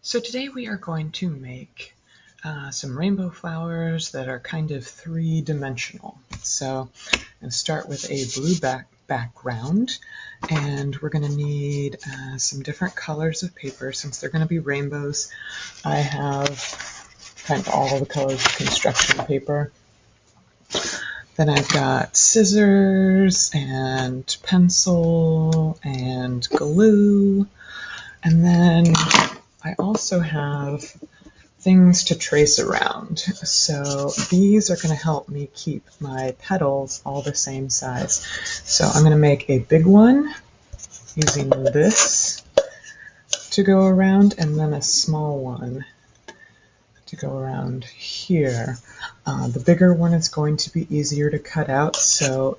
So today we are going to make some rainbow flowers that are kind of three-dimensional. So I'm going to start with a blue background, and we're going to need some different colors of paper. Since they're going to be rainbows, I have kind of all the colors of construction paper. Then I've got scissors and pencil and glue, and then I also have things to trace around. So these are going to help me keep my petals all the same size. So I'm going to make a big one using this to go around, and then a small one to go around here. The bigger one is going to be easier to cut out, so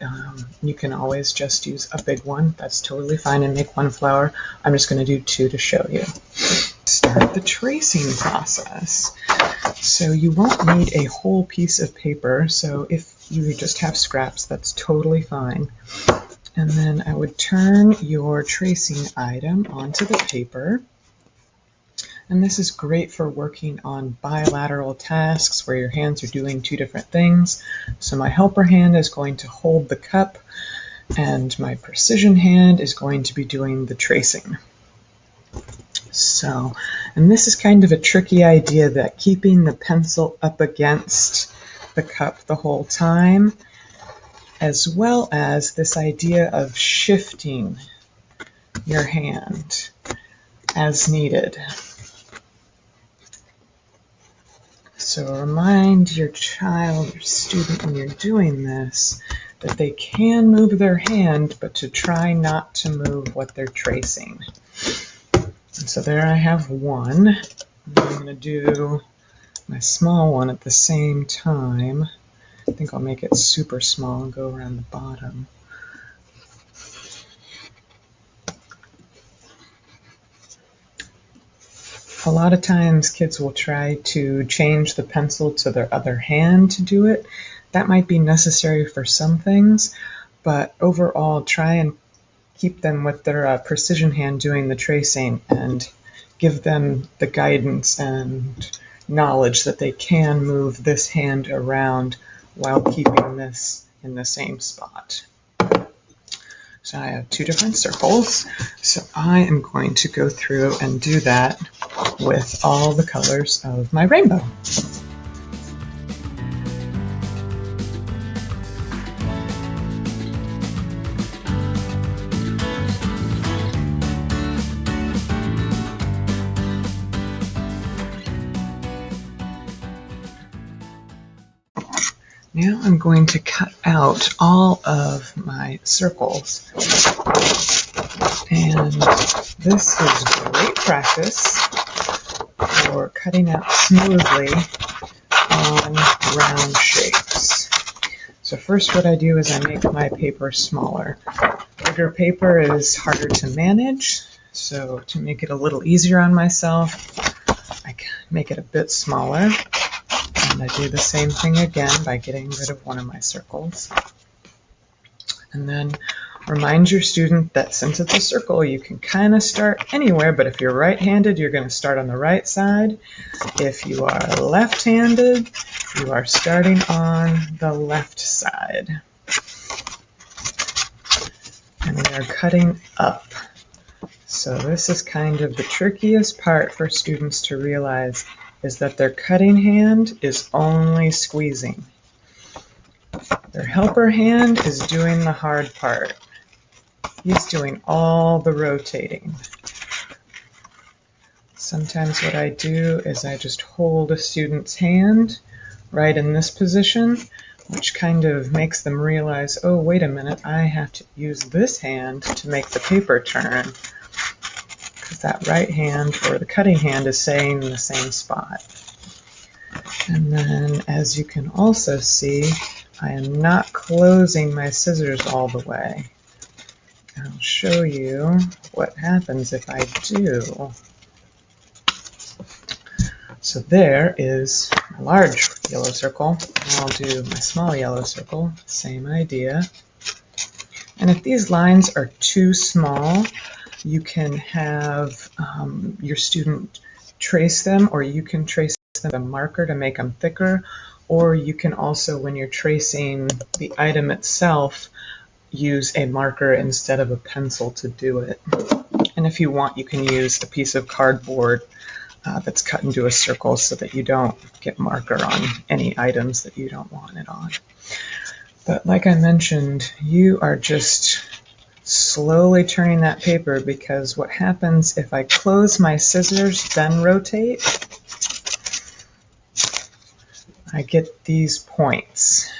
you can always just use a big one. That's totally fine, and make one flower. I'm just going to do two to show you. Start the tracing process. So you won't need a whole piece of paper, so if you just have scraps, that's totally fine. And then I would turn your tracing item onto the paper. And this is great for working on bilateral tasks where your hands are doing two different things. So my helper hand is going to hold the cup, and my precision hand is going to be doing the tracing. So, and this is kind of a tricky idea, that keeping the pencil up against the cup the whole time, as well as this idea of shifting your hand as needed. So remind your child or student when you're doing this that they can move their hand, but to try not to move what they're tracing. And so there I have one. I'm going to do my small one at the same time. I think I'll make it super small and go around the bottom. A lot of times kids will try to change the pencil to their other hand to do it. That might be necessary for some things, but overall try and keep them with their precision hand doing the tracing, and give them the guidance and knowledge that they can move this hand around while keeping this in the same spot. So I have two different circles, so I am going to go through and do that with all the colors of my rainbow. Now I'm going to cut out all of my circles, and this is great practice for cutting out smoothly on round shapes. So first what I do is I make my paper smaller. Bigger paper is harder to manage, so to make it a little easier on myself, I make it a bit smaller. And I do the same thing again by getting rid of one of my circles. And then remind your student that since it's a circle, you can kind of start anywhere, but if you're right-handed, you're going to start on the right side. If you are left-handed, you are starting on the left side. And we are cutting up. So this is kind of the trickiest part for students to realize, is that their cutting hand is only squeezing. Their helper hand is doing the hard part. He's doing all the rotating. Sometimes what I do is I just hold a student's hand right in this position, which kind of makes them realize, oh, wait a minute, I have to use this hand to make the paper turn, because that right hand, or the cutting hand, is staying in the same spot. And then, as you can also see, I am not closing my scissors all the way. I'll show you what happens if I do. So there is my large yellow circle. I'll do my small yellow circle, same idea. And if these lines are too small, you can have your student trace them, or you can trace them with a marker to make them thicker, or you can also, when you're tracing the item itself, use a marker instead of a pencil to do it. And if you want, you can use a piece of cardboard that's cut into a circle so that you don't get marker on any items that you don't want it on. But like I mentioned, you are just slowly turning that paper, because what happens if I close my scissors, then rotate, I get these points.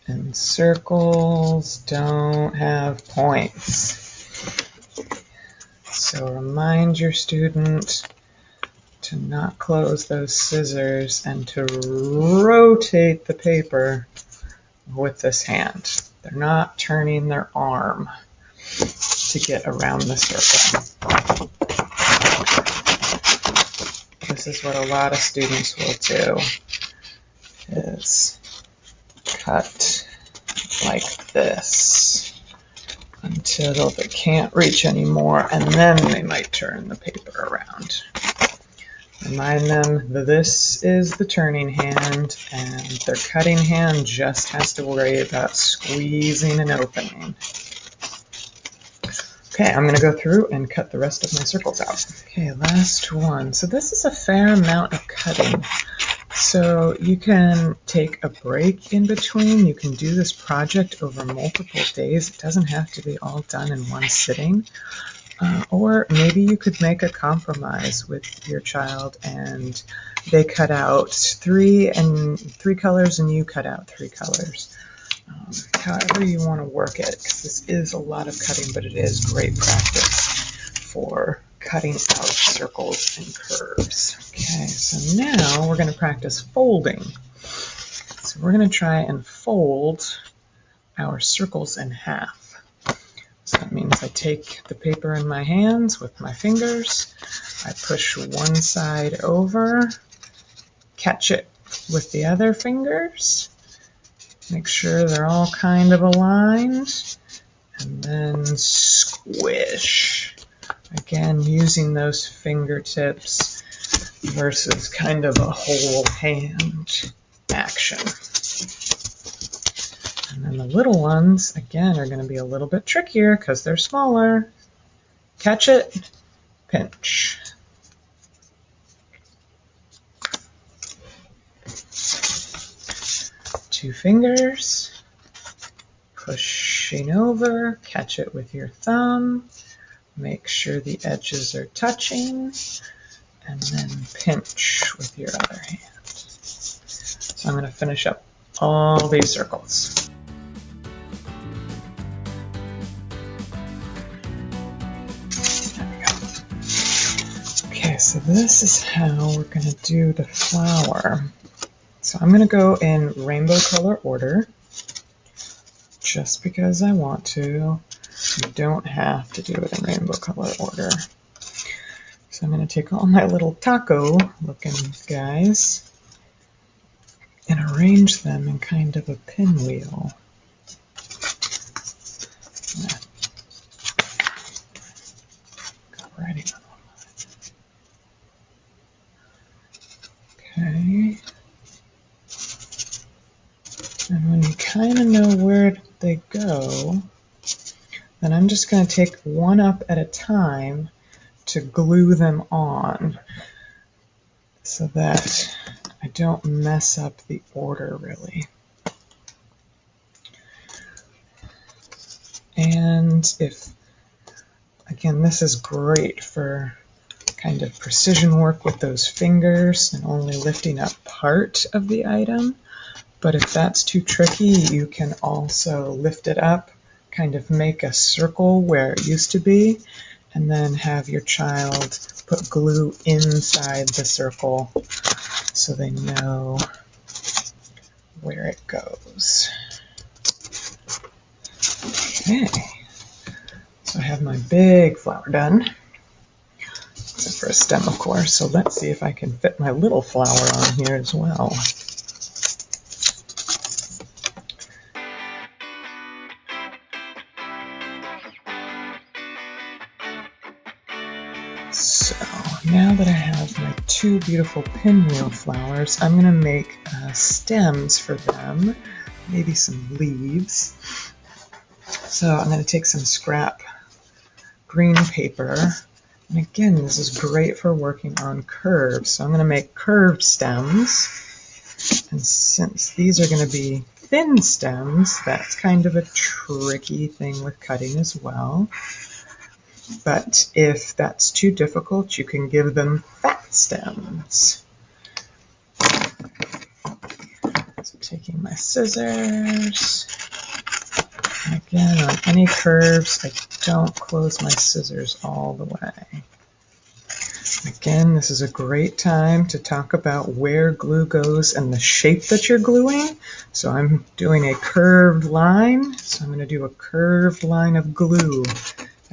And circles don't have points. So remind your student to not close those scissors and to rotate the paper with this hand. They're not turning their arm to get around the circle. This is what a lot of students will do, is cut like this until they can't reach anymore, and then they might turn the paper around. Remind them that this is the turning hand, and their cutting hand just has to worry about squeezing and opening. Okay, I'm going to go through and cut the rest of my circles out. Okay, last one. So this is a fair amount of cutting. So you can take a break in between. You can do this project over multiple days. It doesn't have to be all done in one sitting. Or maybe you could make a compromise with your child and they cut out three colors and you cut out 3 colors. However you want to work it, because this is a lot of cutting, but it is great practice for cutting out circles and curves. Okay, so now we're going to practice folding. So we're going to try and fold our circles in half. So that means I take the paper in my hands with my fingers, I push one side over, catch it with the other fingers, make sure they're all kind of aligned, and then squish. Again, using those fingertips versus kind of a whole hand action. And then the little ones, again, are going to be a little bit trickier because they're smaller. Catch it, pinch. Two fingers, pushing over, catch it with your thumb, make sure the edges are touching, and then pinch with your other hand. So I'm going to finish up all these circles. Okay, so this is how we're going to do the flower. So I'm going to go in rainbow color order, just because I want to. You don't have to do it in rainbow color order. So I'm going to take all my little taco looking guys and arrange them in kind of a pinwheel. Go right in on one. Okay. And when you kind of know where they go, then I'm just going to take one up at a time to glue them on so that I don't mess up the order really. And again, this is great for kind of precision work with those fingers and only lifting up part of the item. But if that's too tricky, you can also lift it up, kind of make a circle where it used to be, and then have your child put glue inside the circle so they know where it goes. Okay, so I have my big flower done, except for a stem, of course. So let's see if I can fit my little flower on here as well. So now that I have my two beautiful pinwheel flowers, I'm going to make stems for them, maybe some leaves. So I'm going to take some scrap green paper, and again, this is great for working on curves. So I'm going to make curved stems, and since these are going to be thin stems, that's kind of a tricky thing with cutting as well. But if that's too difficult, you can give them fat stems. So taking my scissors, and again, on any curves, I don't close my scissors all the way. Again, this is a great time to talk about where glue goes and the shape that you're gluing. So I'm doing a curved line, so I'm going to do a curved line of glue.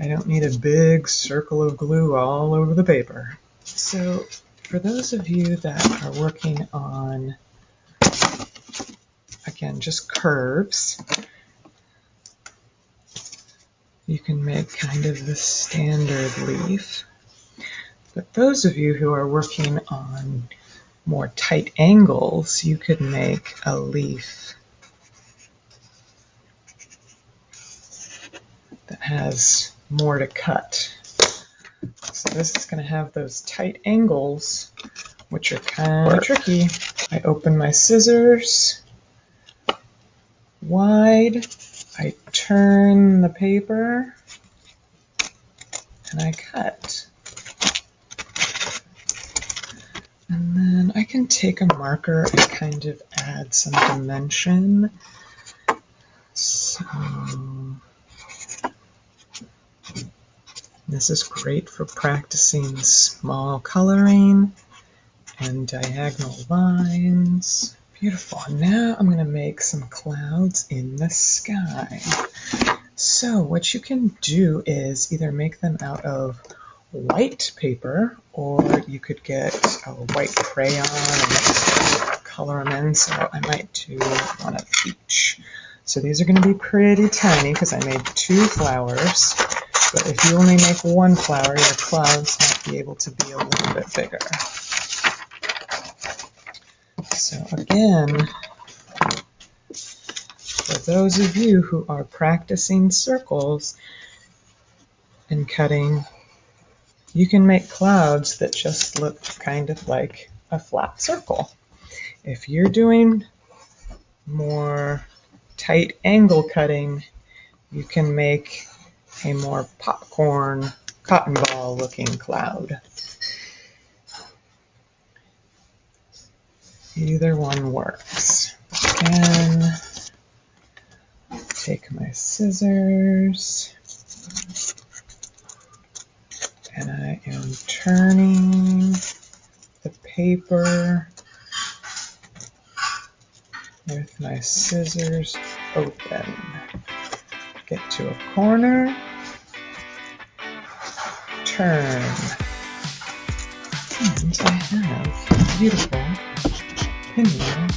I don't need a big circle of glue all over the paper. So for those of you that are working on, again, just curves, you can make kind of the standard leaf. But those of you who are working on more tight angles, you could make a leaf that has more to cut. So this is going to have those tight angles, which are kind of tricky. I open my scissors wide, I turn the paper, and I cut. And then I can take a marker and kind of add some dimension. So this is great for practicing small coloring and diagonal lines. Beautiful. Now I'm going to make some clouds in the sky. So what you can do is either make them out of white paper, or you could get a white crayon and color them in. So I might do one of each. So these are going to be pretty tiny because I made two flowers. But if you only make one flower, your clouds might be able to be a little bit bigger. So again, for those of you who are practicing circles and cutting, you can make clouds that just look kind of like a flat circle. If you're doing more tight angle cutting, you can make a more popcorn, cotton ball looking cloud. Either one works. Again, take my scissors, and I am turning the paper with my scissors open. Get to a corner, turn, and I have a beautiful pinwheel